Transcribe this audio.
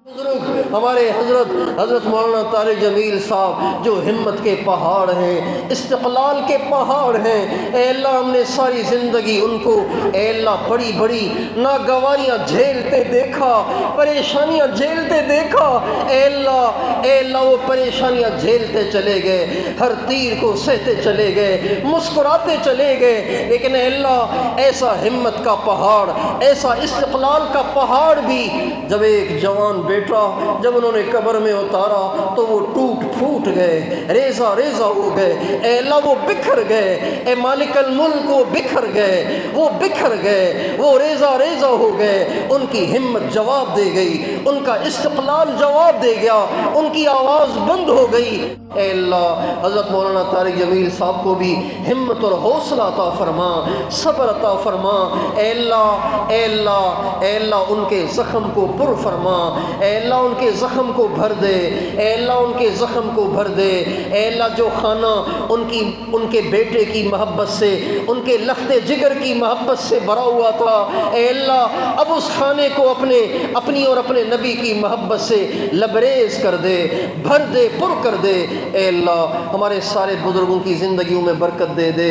بزرگ ہمارے حضرت مولانا طارق جمیل صاحب جو ہمت کے پہاڑ ہیں، استقلال کے پہاڑ ہیں، اے اللہ ہم نے ساری زندگی ان کو اے اللہ بڑی بڑی ناگواریاں جھیلتے دیکھا، پریشانیاں جھیلتے دیکھا، اے اللہ وہ پریشانیاں جھیلتے چلے گئے، ہر تیر کو سہتے چلے گئے، مسکراتے چلے گئے، لیکن اے اللہ ایسا ہمت کا پہاڑ، ایسا استقلال کا پہاڑ بھی جب ایک جوان بیٹا جب انہوں نے قبر میں اتارا تو وہ ٹوٹ پھوٹ گئے، ریزہ ریزہ ہو گئے، اے اللہ وہ بکھر گئے، اے مالک الملک وہ بکھر گئے، وہ بکھر گئے، وہ ریزہ ریزہ ہو گئے۔ ان کی ہمت جواب دے گئی، ان کا استقلال جواب دے گیا، ان کی آواز بند ہو گئی۔ اے اللہ حضرت مولانا طارق جمیل صاحب کو بھی ہمت اور حوصلہ عطا فرما، صبر عطا فرما، اے اللہ اے اللہ اے اللہ ان کے زخم کو پر فرما، اے اللہ ان کے زخم کو بھر دے، اے اللہ ان کے زخم کو بھر دے، اے اللہ جو خانہ ان کے بیٹے کی محبت سے، ان کے لخت جگر کی محبت سے بھرا ہوا تھا، اے اللہ اب اس خانے کو اپنی اور اپنے نبی کی محبت سے لبریز کر دے، بھر دے، پر کر دے۔ اے اللہ ہمارے سارے بزرگوں کی زندگیوں میں برکت دے دے۔